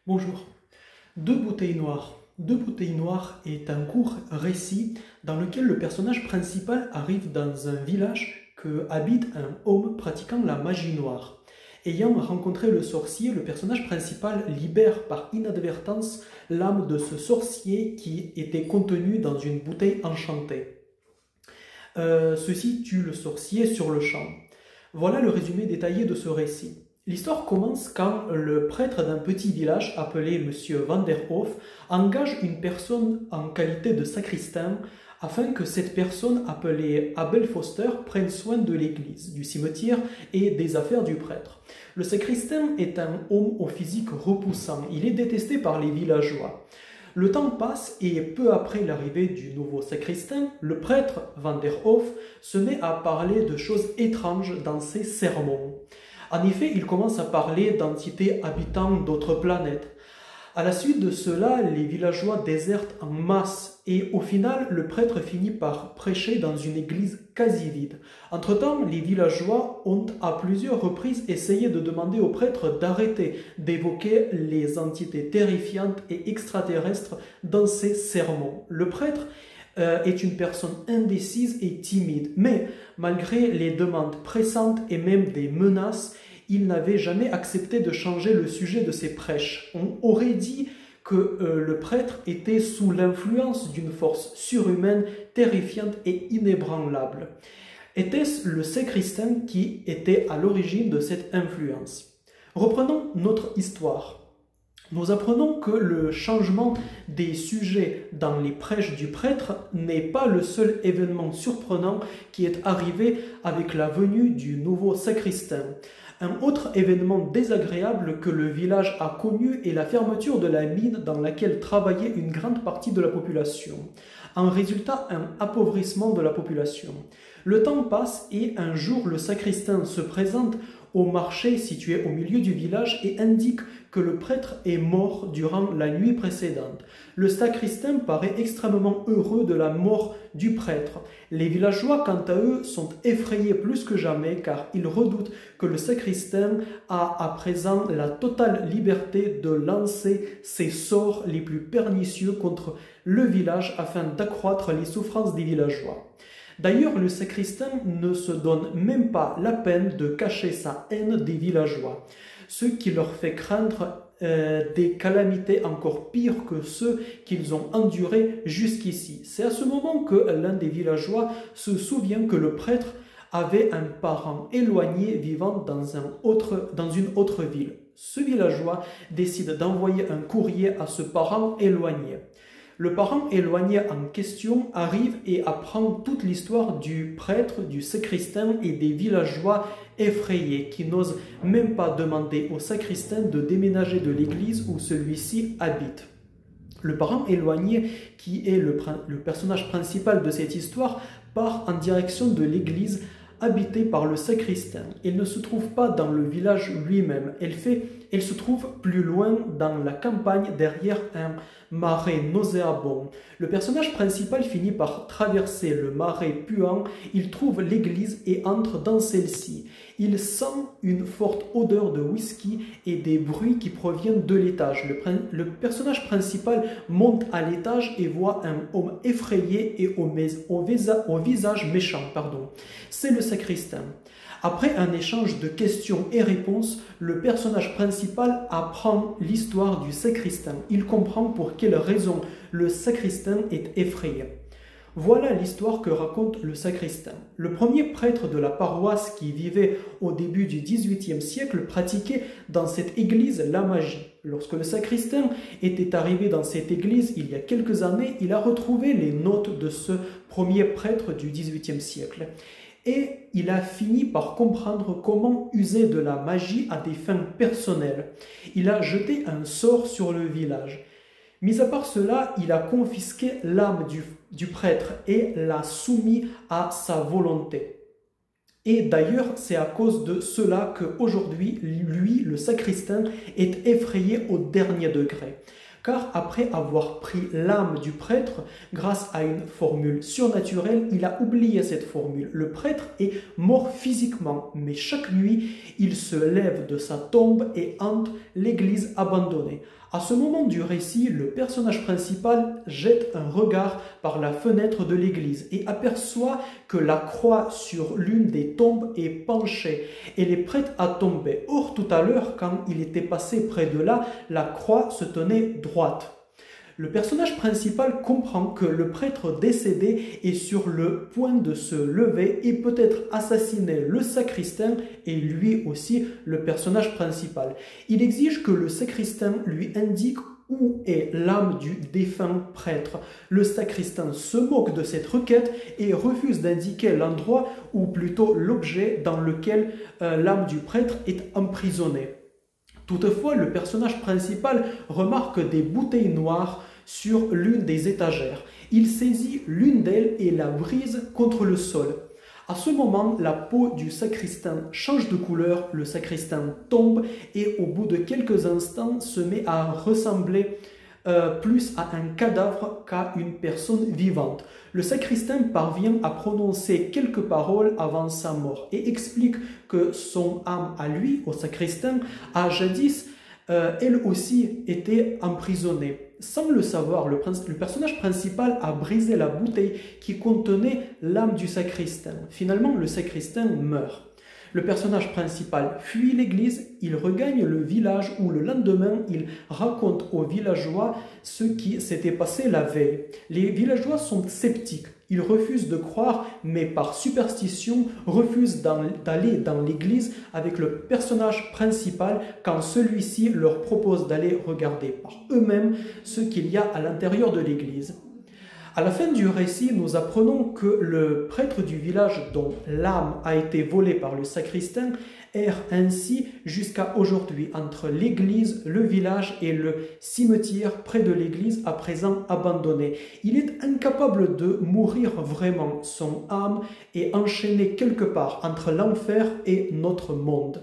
Bonjour. Deux bouteilles noires. Deux bouteilles noires est un court récit dans lequel le personnage principal arrive dans un village que habite un homme pratiquant la magie noire. Ayant rencontré le sorcier, le personnage principal libère par inadvertance l'âme de ce sorcier qui était contenu dans une bouteille enchantée. Ceci tue le sorcier sur le champ. Voilà le résumé détaillé de ce récit. L'histoire commence quand le prêtre d'un petit village appelé Monsieur Van der Hof engage une personne en qualité de sacristain afin que cette personne appelée Abel Foster prenne soin de l'église, du cimetière et des affaires du prêtre. Le sacristain est un homme au physique repoussant, il est détesté par les villageois. Le temps passe et peu après l'arrivée du nouveau sacristain, le prêtre Van der Hof se met à parler de choses étranges dans ses sermons. En effet, il commence à parler d'entités habitant d'autres planètes. À la suite de cela, les villageois désertent en masse et au final, le prêtre finit par prêcher dans une église quasi vide. Entre-temps, les villageois ont à plusieurs reprises essayé de demander au prêtre d'arrêter d'évoquer les entités terrifiantes et extraterrestres dans ses sermons. Le prêtre est une personne indécise et timide, mais malgré les demandes pressantes et même des menaces, il n'avait jamais accepté de changer le sujet de ses prêches. On aurait dit que le prêtre était sous l'influence d'une force surhumaine, terrifiante et inébranlable. Était-ce le sacristain qui était à l'origine de cette influence? Reprenons notre histoire. Nous apprenons que le changement des sujets dans les prêches du prêtre n'est pas le seul événement surprenant qui est arrivé avec la venue du nouveau sacristain. Un autre événement désagréable que le village a connu est la fermeture de la mine dans laquelle travaillait une grande partie de la population. En résultat, un appauvrissement de la population. Le temps passe et un jour le sacristain se présente au marché situé au milieu du village et indique que le prêtre est mort durant la nuit précédente. Le sacristain paraît extrêmement heureux de la mort du prêtre. Les villageois, quant à eux, sont effrayés plus que jamais car ils redoutent que le sacristain a à présent la totale liberté de lancer ses sorts les plus pernicieux contre le village afin d'accroître les souffrances des villageois. D'ailleurs, le sacristain ne se donne même pas la peine de cacher sa haine des villageois, ce qui leur fait craindre des calamités encore pires que ceux qu'ils ont endurés jusqu'ici. C'est à ce moment que l'un des villageois se souvient que le prêtre avait un parent éloigné vivant dans une autre ville. Ce villageois décide d'envoyer un courrier à ce parent éloigné. Le parent éloigné en question arrive et apprend toute l'histoire du prêtre, du sacristain et des villageois effrayés qui n'osent même pas demander au sacristain de déménager de l'église où celui-ci habite. Le parent éloigné, qui est le personnage principal de cette histoire, part en direction de l'église habitée par le sacristain. Il ne se trouve pas dans le village lui-même, elle se trouve plus loin dans la campagne derrière un marais nauséabond. Le personnage principal finit par traverser le marais puant, il trouve l'église et entre dans celle-ci. Il sent une forte odeur de whisky et des bruits qui proviennent de l'étage. Le personnage principal monte à l'étage et voit un homme effrayé et au visage méchant. C'est le sacristain. Après un échange de questions et réponses, le personnage principal apprend l'histoire du sacristain. Il comprend pour quelle raison le sacristain est effrayé. Voilà l'histoire que raconte le sacristain. Le premier prêtre de la paroisse qui vivait au début du XVIIIe siècle pratiquait dans cette église la magie. Lorsque le sacristain était arrivé dans cette église il y a quelques années, il a retrouvé les notes de ce premier prêtre du XVIIIe siècle. Et il a fini par comprendre comment user de la magie à des fins personnelles. Il a jeté un sort sur le village. Mis à part cela, il a confisqué l'âme du prêtre et l'a soumis à sa volonté. Et d'ailleurs, c'est à cause de cela qu'aujourd'hui, lui, le sacristain, est effrayé au dernier degré. car après avoir pris l'âme du prêtre, grâce à une formule surnaturelle, il a oublié cette formule. Le prêtre est mort physiquement, mais chaque nuit, il se lève de sa tombe et hante l'église abandonnée. À ce moment du récit, le personnage principal jette un regard par la fenêtre de l'église et aperçoit que la croix sur l'une des tombes est penchée. Elle est prête à tomber. Or, tout à l'heure, quand il était passé près de là, la croix se tenait droite. Le personnage principal comprend que le prêtre décédé est sur le point de se lever et peut-être assassiner le sacristain et lui aussi le personnage principal. Il exige que le sacristain lui indique où est l'âme du défunt prêtre. Le sacristain se moque de cette requête et refuse d'indiquer l'endroit ou plutôt l'objet dans lequel l'âme du prêtre est emprisonnée. Toutefois, le personnage principal remarque des bouteilles noires sur l'une des étagères. Il saisit l'une d'elles et la brise contre le sol. À ce moment, la peau du sacristain change de couleur, le sacristain tombe et au bout de quelques instants se met à ressembler plus à un cadavre qu'à une personne vivante. Le sacristain parvient à prononcer quelques paroles avant sa mort et explique que son âme à lui, au sacristain, a jadis elle aussi été emprisonnée. Sans le savoir, le personnage principal a brisé la bouteille qui contenait l'âme du sacristain. Finalement, le sacristain meurt. Le personnage principal fuit l'église, il regagne le village où le lendemain, il raconte aux villageois ce qui s'était passé la veille. Les villageois sont sceptiques, ils refusent de croire, mais par superstition, refusent d'aller dans l'église avec le personnage principal quand celui-ci leur propose d'aller regarder par eux-mêmes ce qu'il y a à l'intérieur de l'église. À la fin du récit, nous apprenons que le prêtre du village dont l'âme a été volée par le sacristain erre ainsi jusqu'à aujourd'hui entre l'église, le village et le cimetière près de l'église à présent abandonné. Il est incapable de mourir vraiment. Son âme est enchaînée quelque part entre l'enfer et notre monde.